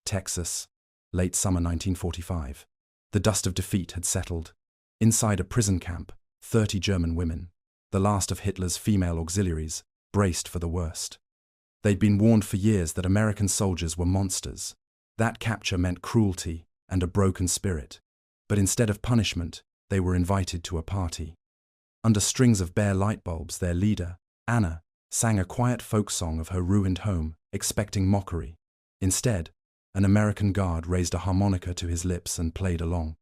Texas, late summer 1945. The dust of defeat had settled. Inside a prison camp, 30 German women, the last of Hitler's female auxiliaries, braced for the worst. They'd been warned for years that American soldiers were monsters. That capture meant cruelty and a broken spirit. But instead of punishment, they were invited to a party. Under strings of bare light bulbs, their leader, Anna, sang a quiet folk song of her ruined home, expecting mockery. Instead, an American guard raised a harmonica to his lips and played along.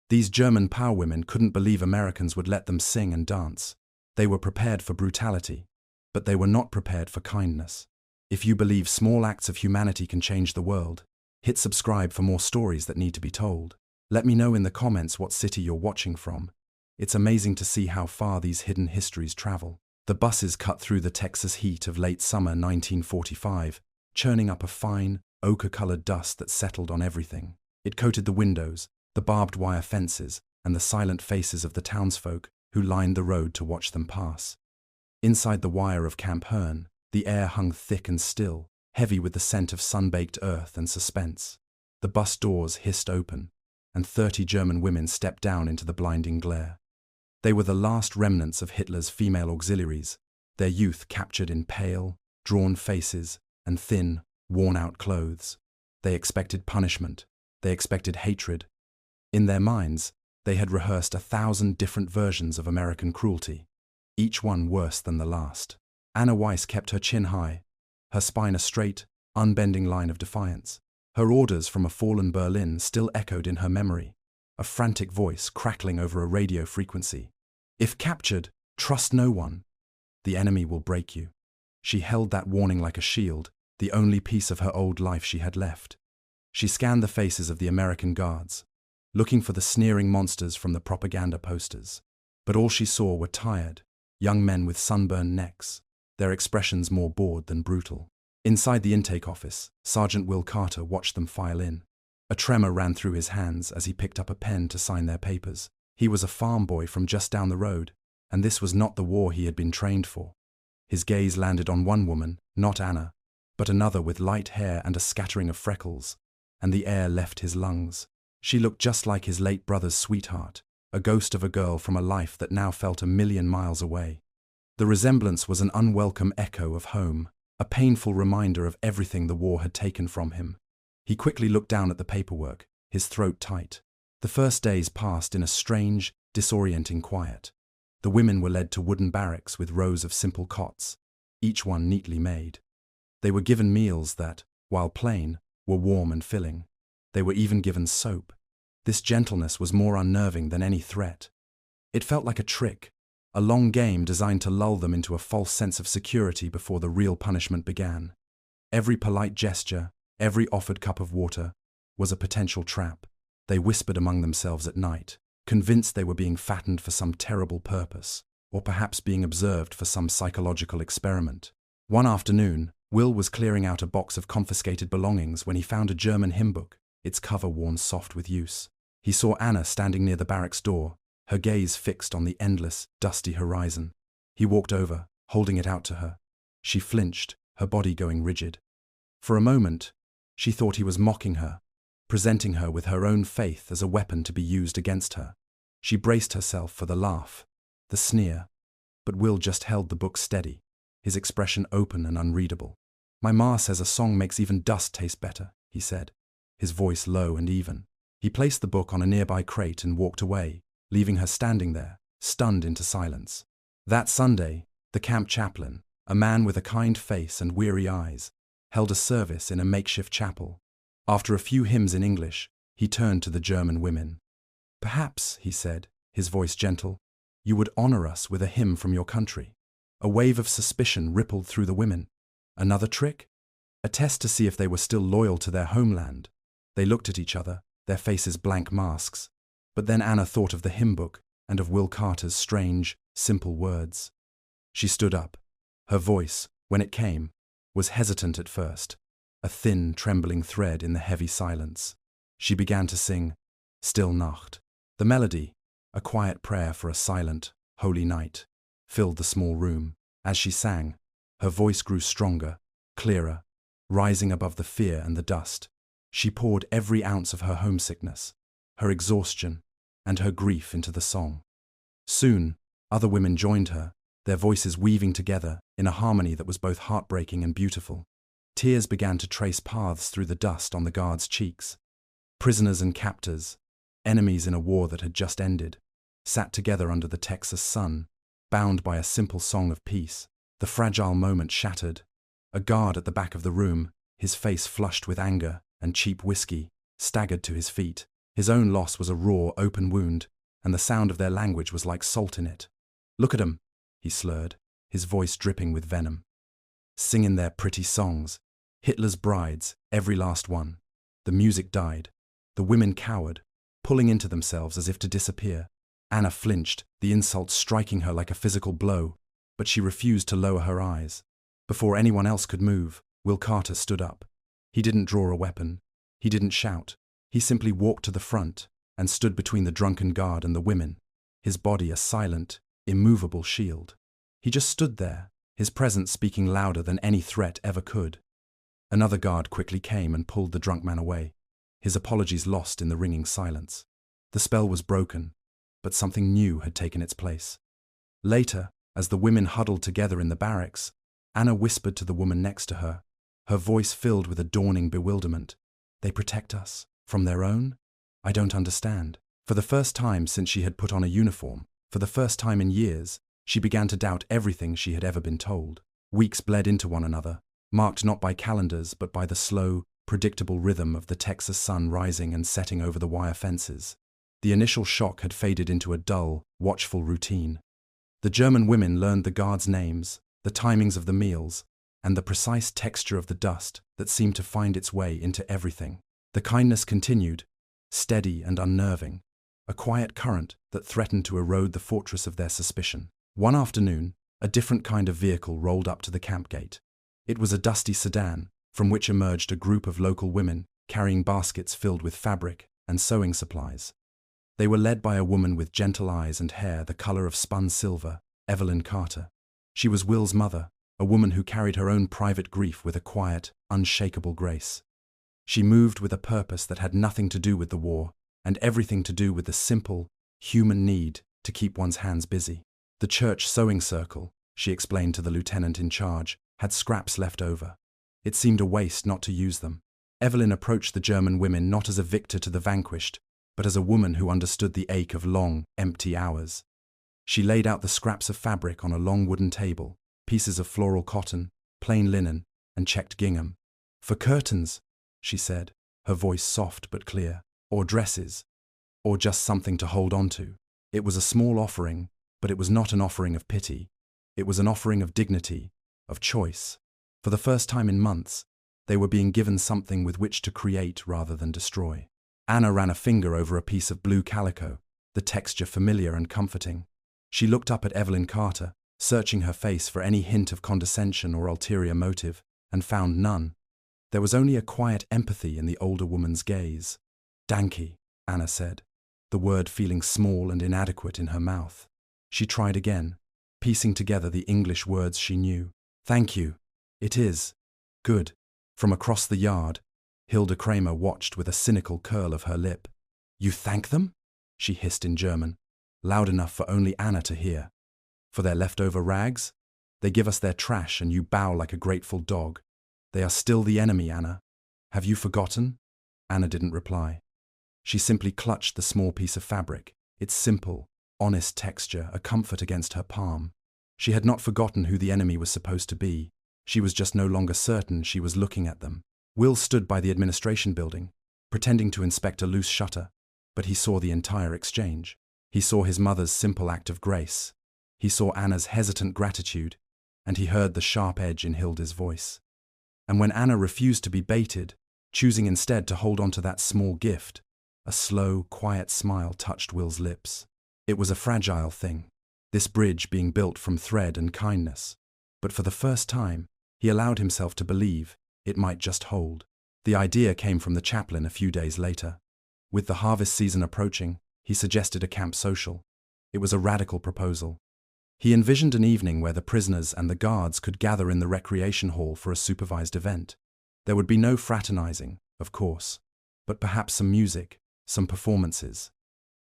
These German POW women couldn't believe Americans would let them sing and dance. They were prepared for brutality, but they were not prepared for kindness. If you believe small acts of humanity can change the world, hit subscribe for more stories that need to be told. Let me know in the comments what city you're watching from. It's amazing to see how far these hidden histories travel. The buses cut through the Texas heat of late summer 1945, churning up a fine, ochre-colored dust that settled on everything. It coated the windows, the barbed wire fences, and the silent faces of the townsfolk who lined the road to watch them pass. Inside the wire of Camp Hearn, the air hung thick and still, heavy with the scent of sun-baked earth and suspense. The bus doors hissed open, and 30 German women stepped down into the blinding glare. They were the last remnants of Hitler's female auxiliaries, their youth captured in pale, drawn faces and thin, worn-out clothes. They expected punishment. They expected hatred. In their minds, they had rehearsed 1,000 different versions of American cruelty, each one worse than the last. Anna Weiss kept her chin high, her spine a straight, unbending line of defiance. Her orders from a fallen Berlin still echoed in her memory, a frantic voice crackling over a radio frequency. If captured, trust no one. The enemy will break you. She held that warning like a shield, the only piece of her old life she had left. She scanned the faces of the American guards, looking for the sneering monsters from the propaganda posters. But all she saw were tired, young men with sunburned necks, their expressions more bored than brutal. Inside the intake office, Sergeant Will Carter watched them file in. A tremor ran through his hands as he picked up a pen to sign their papers. He was a farm boy from just down the road, and this was not the war he had been trained for. His gaze landed on one woman, not Anna, but another with light hair and a scattering of freckles, and the air left his lungs. She looked just like his late brother's sweetheart, a ghost of a girl from a life that now felt 1,000,000 miles away. The resemblance was an unwelcome echo of home, a painful reminder of everything the war had taken from him. He quickly looked down at the paperwork, his throat tight. The first days passed in a strange, disorienting quiet. The women were led to wooden barracks with rows of simple cots, each one neatly made. They were given meals that, while plain, were warm and filling. They were even given soap. This gentleness was more unnerving than any threat. It felt like a trick, a long game designed to lull them into a false sense of security before the real punishment began. Every polite gesture, every offered cup of water, was a potential trap. They whispered among themselves at night, convinced they were being fattened for some terrible purpose, or perhaps being observed for some psychological experiment. One afternoon, Will was clearing out a box of confiscated belongings when he found a German hymn book, its cover worn soft with use. He saw Anna standing near the barracks door, her gaze fixed on the endless, dusty horizon. He walked over, holding it out to her. She flinched, her body going rigid. For a moment, she thought he was mocking her, presenting her with her own faith as a weapon to be used against her. She braced herself for the laugh, the sneer, but Will just held the book steady, his expression open and unreadable. "My ma says a song makes even dust taste better," he said, his voice low and even. He placed the book on a nearby crate and walked away, leaving her standing there, stunned into silence. That Sunday, the camp chaplain, a man with a kind face and weary eyes, held a service in a makeshift chapel. After a few hymns in English, he turned to the German women. "Perhaps," he said, his voice gentle, "you would honor us with a hymn from your country." A wave of suspicion rippled through the women. Another trick? A test to see if they were still loyal to their homeland. They looked at each other, their faces blank masks. But then Anna thought of the hymn book and of Will Carter's strange, simple words. She stood up. Her voice, when it came, was hesitant at first, a thin, trembling thread in the heavy silence. She began to sing, "Still Nacht." The melody, a quiet prayer for a silent, holy night, filled the small room. As she sang, her voice grew stronger, clearer, rising above the fear and the dust. She poured every ounce of her homesickness, her exhaustion, and her grief into the song. Soon, other women joined her, their voices weaving together in a harmony that was both heartbreaking and beautiful. Tears began to trace paths through the dust on the guards' cheeks. Prisoners and captors, enemies in a war that had just ended, sat together under the Texas sun, bound by a simple song of peace. The fragile moment shattered. A guard at the back of the room, his face flushed with anger and cheap whiskey, staggered to his feet. His own loss was a raw, open wound, and the sound of their language was like salt in it. "Look at 'em," he slurred, his voice dripping with venom. "Singing their pretty songs. Hitler's brides, every last one." The music died. The women cowered, pulling into themselves as if to disappear. Anna flinched, the insult striking her like a physical blow, but she refused to lower her eyes. Before anyone else could move, Will Carter stood up. He didn't draw a weapon. He didn't shout. He simply walked to the front and stood between the drunken guard and the women, his body a silent, immovable shield. He just stood there, his presence speaking louder than any threat ever could. Another guard quickly came and pulled the drunk man away, his apologies lost in the ringing silence. The spell was broken, but something new had taken its place. Later, as the women huddled together in the barracks, Anna whispered to the woman next to her, her voice filled with a dawning bewilderment. "They protect us? From their own? I don't understand." For the first time since she had put on a uniform, for the first time in years, she began to doubt everything she had ever been told. Weeks bled into one another, marked not by calendars but by the slow, predictable rhythm of the Texas sun rising and setting over the wire fences. The initial shock had faded into a dull, watchful routine. The German women learned the guards' names, the timings of the meals, and the precise texture of the dust that seemed to find its way into everything. The kindness continued, steady and unnerving, a quiet current that threatened to erode the fortress of their suspicion. One afternoon, a different kind of vehicle rolled up to the camp gate. It was a dusty sedan, from which emerged a group of local women carrying baskets filled with fabric and sewing supplies. They were led by a woman with gentle eyes and hair the color of spun silver, Evelyn Carter. She was Will's mother, a woman who carried her own private grief with a quiet, unshakable grace. She moved with a purpose that had nothing to do with the war, and everything to do with the simple, human need to keep one's hands busy. The church sewing circle, she explained to the lieutenant in charge, had scraps left over. It seemed a waste not to use them. Evelyn approached the German women not as a victor to the vanquished, but as a woman who understood the ache of long, empty hours. She laid out the scraps of fabric on a long wooden table, pieces of floral cotton, plain linen, and checked gingham. "For curtains," she said, her voice soft but clear, "or dresses, or just something to hold on to." It was a small offering, but it was not an offering of pity. It was an offering of dignity, of choice. For the first time in months, they were being given something with which to create rather than destroy. Anna ran a finger over a piece of blue calico, the texture familiar and comforting. She looked up at Evelyn Carter, searching her face for any hint of condescension or ulterior motive, and found none. There was only a quiet empathy in the older woman's gaze. "Danke," Anna said, the word feeling small and inadequate in her mouth. She tried again, piecing together the English words she knew. "Thank you. It is. Good." From across the yard, Hilda Kramer watched with a cynical curl of her lip. "You thank them?" she hissed in German, loud enough for only Anna to hear. "For their leftover rags? They give us their trash and you bow like a grateful dog. They are still the enemy, Anna. Have you forgotten?" Anna didn't reply. She simply clutched the small piece of fabric, its simple, honest texture a comfort against her palm. She had not forgotten who the enemy was supposed to be. She was just no longer certain she was looking at them. Will stood by the administration building, pretending to inspect a loose shutter, but he saw the entire exchange. He saw his mother's simple act of grace. He saw Anna's hesitant gratitude, and he heard the sharp edge in Hilda's voice. And when Anna refused to be baited, choosing instead to hold on to that small gift, a slow, quiet smile touched Will's lips. It was a fragile thing, this bridge being built from thread and kindness, but for the first time, he allowed himself to believe it might just hold. The idea came from the chaplain a few days later. With the harvest season approaching, he suggested a camp social. It was a radical proposal. He envisioned an evening where the prisoners and the guards could gather in the recreation hall for a supervised event. There would be no fraternizing, of course, but perhaps some music, some performances.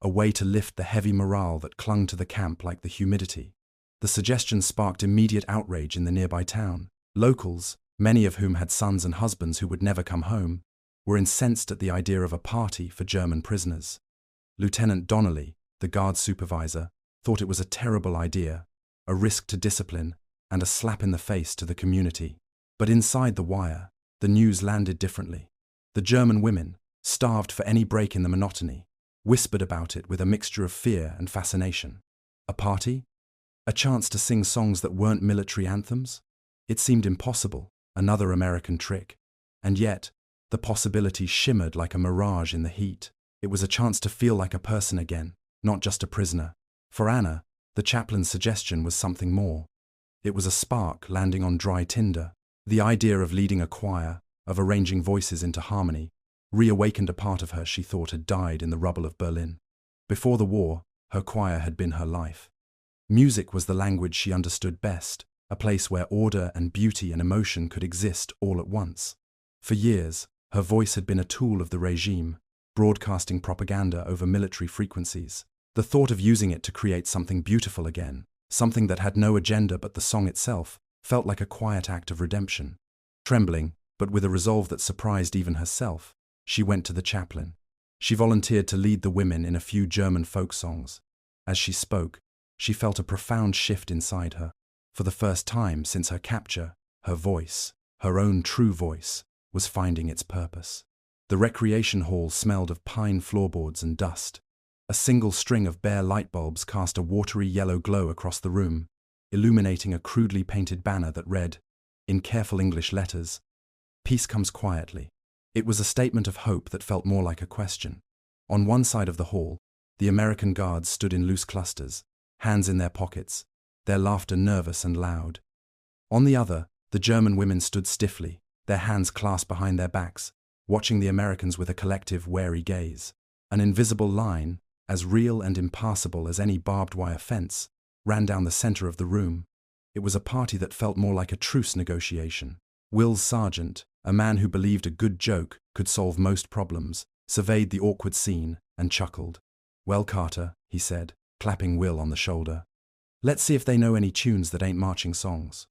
A way to lift the heavy morale that clung to the camp like the humidity. The suggestion sparked immediate outrage in the nearby town. Locals, many of whom had sons and husbands who would never come home, were incensed at the idea of a party for German prisoners. Lieutenant Donnelly, the guard supervisor, thought it was a terrible idea, a risk to discipline, and a slap in the face to the community. But inside the wire, the news landed differently. The German women, starved for any break in the monotony, whispered about it with a mixture of fear and fascination. A party? A chance to sing songs that weren't military anthems? It seemed impossible, another American trick. And yet, the possibility shimmered like a mirage in the heat. It was a chance to feel like a person again, not just a prisoner. For Anna, the chaplain's suggestion was something more. It was a spark landing on dry tinder. The idea of leading a choir, of arranging voices into harmony, reawakened a part of her she thought had died in the rubble of Berlin. Before the war, her choir had been her life. Music was the language she understood best, a place where order and beauty and emotion could exist all at once. For years, her voice had been a tool of the regime, broadcasting propaganda over military frequencies. The thought of using it to create something beautiful again, something that had no agenda but the song itself, felt like a quiet act of redemption. Trembling, but with a resolve that surprised even herself, she went to the chaplain. She volunteered to lead the women in a few German folk songs. As she spoke, she felt a profound shift inside her. For the first time since her capture, her voice, her own true voice, was finding its purpose. The recreation hall smelled of pine floorboards and dust. A single string of bare light bulbs cast a watery yellow glow across the room, illuminating a crudely painted banner that read, in careful English letters, "Peace comes quietly." It was a statement of hope that felt more like a question. On one side of the hall, the American guards stood in loose clusters, hands in their pockets, their laughter nervous and loud. On the other, the German women stood stiffly, their hands clasped behind their backs, watching the Americans with a collective, wary gaze. An invisible line, as real and impassable as any barbed wire fence, ran down the center of the room. It was a party that felt more like a truce negotiation. Will Sargent, a man who believed a good joke could solve most problems, surveyed the awkward scene and chuckled. "Well, Carter," he said, clapping Will on the shoulder. "Let's see if they know any tunes that ain't marching songs."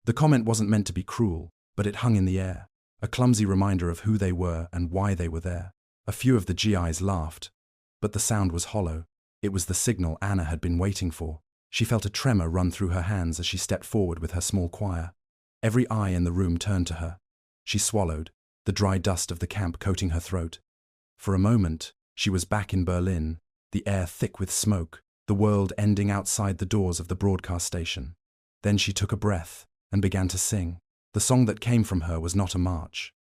The comment wasn't meant to be cruel, but it hung in the air, a clumsy reminder of who they were and why they were there. A few of the GIs laughed, but the sound was hollow. It was the signal Anna had been waiting for. She felt a tremor run through her hands as she stepped forward with her small choir. Every eye in the room turned to her. She swallowed, the dry dust of the camp coating her throat. For a moment, she was back in Berlin, the air thick with smoke, the world ending outside the doors of the broadcast station. Then she took a breath and began to sing. The song that came from her was not a march.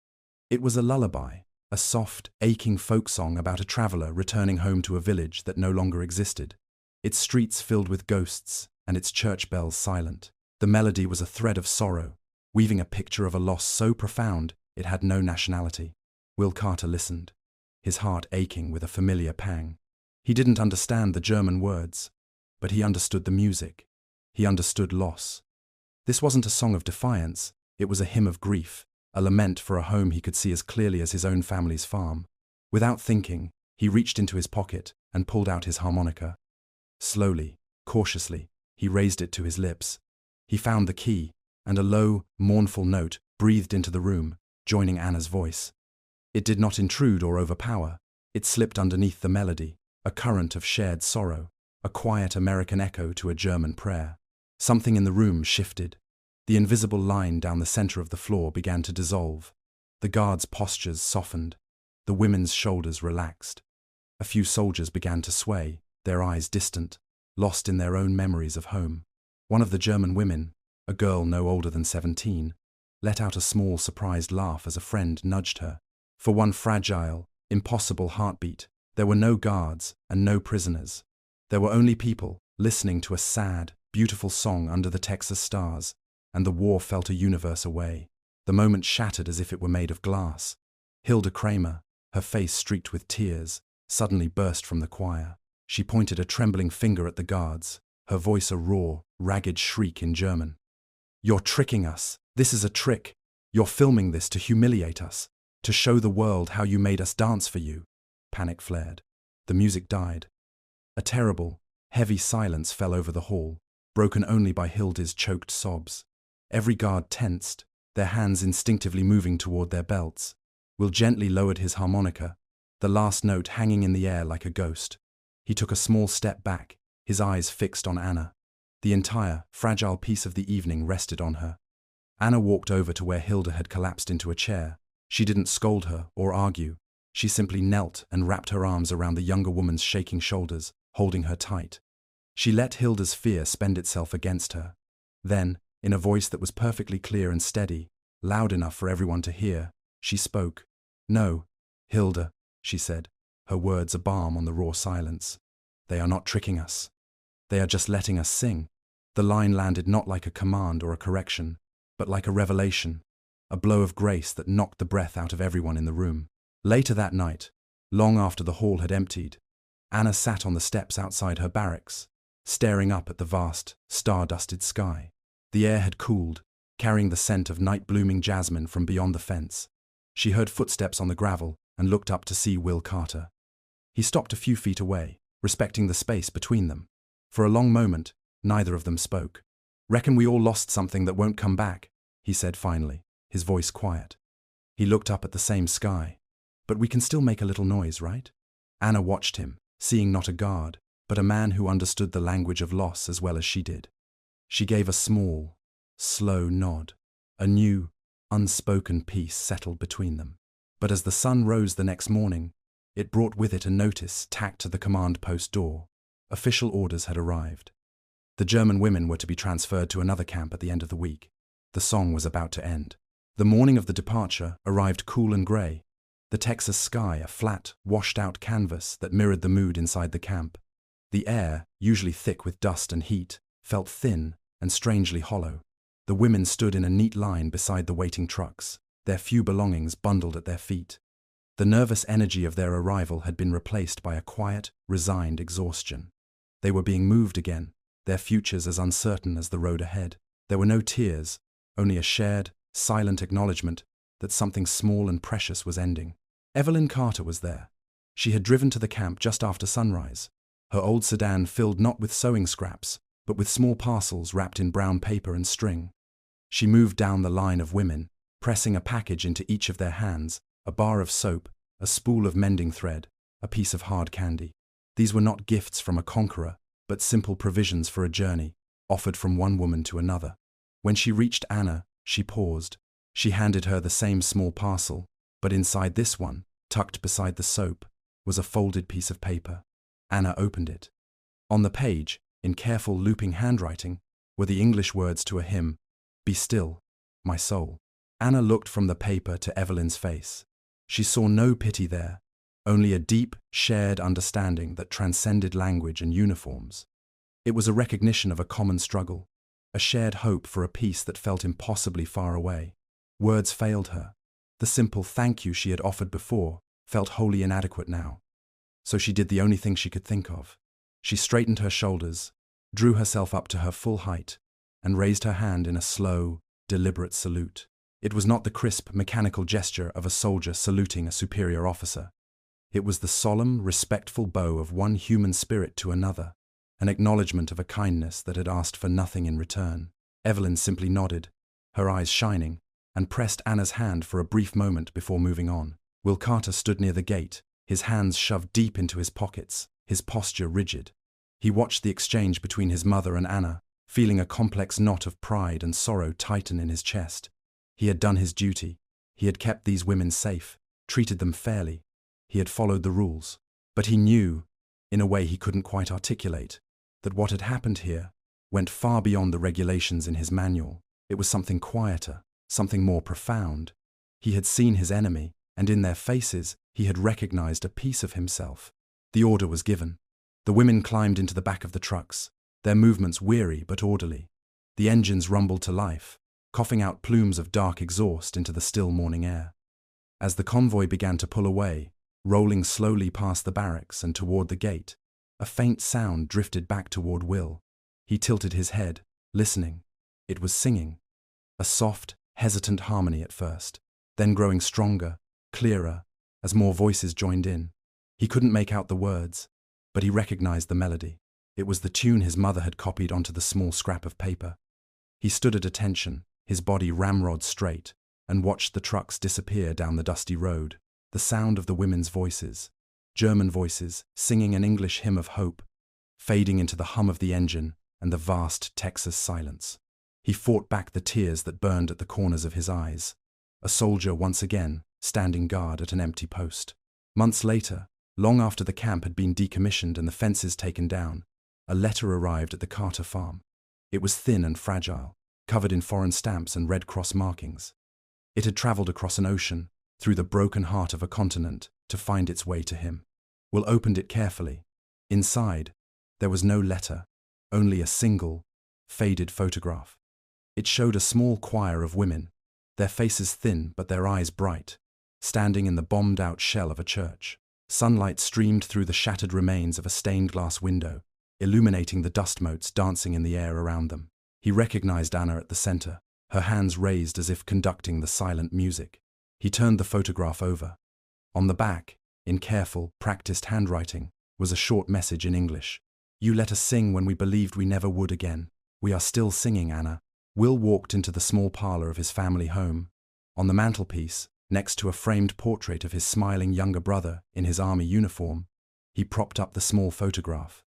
It was a lullaby, a soft, aching folk song about a traveler returning home to a village that no longer existed. Its streets filled with ghosts and its church bells silent. The melody was a thread of sorrow, weaving a picture of a loss so profound it had no nationality. Will Carter listened, his heart aching with a familiar pang. He didn't understand the German words, but he understood the music. He understood loss. This wasn't a song of defiance, it was a hymn of grief, a lament for a home he could see as clearly as his own family's farm. Without thinking, he reached into his pocket and pulled out his harmonica. Slowly, cautiously, he raised it to his lips. He found the key, and a low, mournful note breathed into the room, joining Anna's voice. It did not intrude or overpower. It slipped underneath the melody, a current of shared sorrow, a quiet American echo to a German prayer. Something in the room shifted. The invisible line down the center of the floor began to dissolve. The guards' postures softened. The women's shoulders relaxed. A few soldiers began to sway, their eyes distant, lost in their own memories of home. One of the German women, a girl no older than 17, let out a small, surprised laugh as a friend nudged her. For one fragile, impossible heartbeat, there were no guards and no prisoners. There were only people listening to a sad, beautiful song under the Texas stars, and the war felt a universe away. The moment shattered as if it were made of glass. Hilda Kramer, her face streaked with tears, suddenly burst from the choir. She pointed a trembling finger at the guards, her voice a raw, ragged shriek in German. "You're tricking us. This is a trick. You're filming this to humiliate us. To show the world how you made us dance for you. Panic flared. The music died. A terrible, heavy silence fell over the hall, broken only by Hilda's choked sobs. Every guard tensed, their hands instinctively moving toward their belts. Will gently lowered his harmonica, the last note hanging in the air like a ghost. He took a small step back, his eyes fixed on Anna. The entire, fragile peace of the evening rested on her. Anna walked over to where Hilda had collapsed into a chair. She didn't scold her or argue. She simply knelt and wrapped her arms around the younger woman's shaking shoulders, holding her tight. She let Hilda's fear spend itself against her. Then, in a voice that was perfectly clear and steady, loud enough for everyone to hear, she spoke. "No, Hilda," she said, her words a balm on the raw silence. "They are not tricking us. They are just letting us sing." The line landed not like a command or a correction, but like a revelation, a blow of grace that knocked the breath out of everyone in the room. Later that night, long after the hall had emptied, Anna sat on the steps outside her barracks, staring up at the vast, star-dusted sky. The air had cooled, carrying the scent of night-blooming jasmine from beyond the fence. She heard footsteps on the gravel and looked up to see Will Carter. He stopped a few feet away, respecting the space between them. For a long moment, neither of them spoke. "Reckon we all lost something that won't come back," he said finally, his voice quiet. He looked up at the same sky. "But we can still make a little noise, right?" Anna watched him, seeing not a guard, but a man who understood the language of loss as well as she did. She gave a small, slow nod. A new, unspoken peace settled between them. But as the sun rose the next morning, it brought with it a notice tacked to the command post door. Official orders had arrived. The German women were to be transferred to another camp at the end of the week. The song was about to end. The morning of the departure arrived cool and grey. The Texas sky a flat, washed-out canvas that mirrored the mood inside the camp. The air, usually thick with dust and heat, felt thin and strangely hollow. The women stood in a neat line beside the waiting trucks, their few belongings bundled at their feet. The nervous energy of their arrival had been replaced by a quiet, resigned exhaustion. They were being moved again, their futures as uncertain as the road ahead. There were no tears, only a shared, silent acknowledgement that something small and precious was ending. Evelyn Carter was there. She had driven to the camp just after sunrise, her old sedan filled not with sewing scraps, but with small parcels wrapped in brown paper and string. She moved down the line of women, pressing a package into each of their hands, a bar of soap, a spool of mending thread, a piece of hard candy. These were not gifts from a conqueror, but simple provisions for a journey, offered from one woman to another. When she reached Anna, she paused. She handed her the same small parcel, but inside this one, tucked beside the soap, was a folded piece of paper. Anna opened it. On the page, in careful looping handwriting, were the English words to a hymn, "Be still, my soul." Anna looked from the paper to Evelyn's face. She saw no pity there, only a deep, shared understanding that transcended language and uniforms. It was a recognition of a common struggle, a shared hope for a peace that felt impossibly far away. Words failed her. The simple thank you she had offered before felt wholly inadequate now. So she did the only thing she could think of. She straightened her shoulders, drew herself up to her full height, and raised her hand in a slow, deliberate salute. It was not the crisp, mechanical gesture of a soldier saluting a superior officer. It was the solemn, respectful bow of one human spirit to another, an acknowledgement of a kindness that had asked for nothing in return. Evelyn simply nodded, her eyes shining, and pressed Anna's hand for a brief moment before moving on. Will Carter stood near the gate, his hands shoved deep into his pockets, his posture rigid. He watched the exchange between his mother and Anna, feeling a complex knot of pride and sorrow tighten in his chest. He had done his duty. He had kept these women safe, treated them fairly. He had followed the rules. But he knew, in a way he couldn't quite articulate, that what had happened here went far beyond the regulations in his manual. It was something quieter, something more profound. He had seen his enemy, and in their faces he had recognized a piece of himself. The order was given. The women climbed into the back of the trucks, their movements weary but orderly. The engines rumbled to life, coughing out plumes of dark exhaust into the still morning air. As the convoy began to pull away, rolling slowly past the barracks and toward the gate, a faint sound drifted back toward Will. He tilted his head, listening. It was singing. A soft, hesitant harmony at first, then growing stronger, clearer, as more voices joined in. He couldn't make out the words, but he recognized the melody. It was the tune his mother had copied onto the small scrap of paper. He stood at attention, his body ramrod straight, and watched the trucks disappear down the dusty road. The sound of the women's voices, German voices, singing an English hymn of hope, fading into the hum of the engine and the vast Texas silence. He fought back the tears that burned at the corners of his eyes. A soldier once again, standing guard at an empty post. Months later, long after the camp had been decommissioned and the fences taken down, a letter arrived at the Carter farm. It was thin and fragile, covered in foreign stamps and Red Cross markings. It had traveled across an ocean, through the broken heart of a continent, to find its way to him. Will opened it carefully. Inside, there was no letter, only a single, faded photograph. It showed a small choir of women, their faces thin but their eyes bright, standing in the bombed-out shell of a church. Sunlight streamed through the shattered remains of a stained-glass window, illuminating the dust motes dancing in the air around them. He recognized Anna at the center, her hands raised as if conducting the silent music. He turned the photograph over. On the back, in careful, practiced handwriting, was a short message in English. "You let us sing when we believed we never would again. We are still singing, Anna." Will walked into the small parlor of his family home. On the mantelpiece, next to a framed portrait of his smiling younger brother in his army uniform, he propped up the small photograph.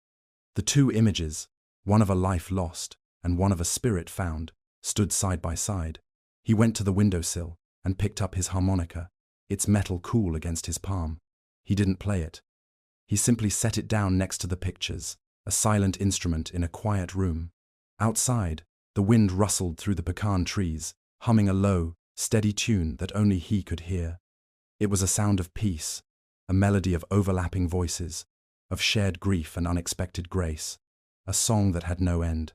The two images, one of a life lost and one of a spirit found, stood side by side. He went to the windowsill and picked up his harmonica, its metal cool against his palm. He didn't play it. He simply set it down next to the pictures, a silent instrument in a quiet room. Outside, the wind rustled through the pecan trees, humming a low, steady tune that only he could hear. It was a sound of peace, a melody of overlapping voices, of shared grief and unexpected grace, a song that had no end.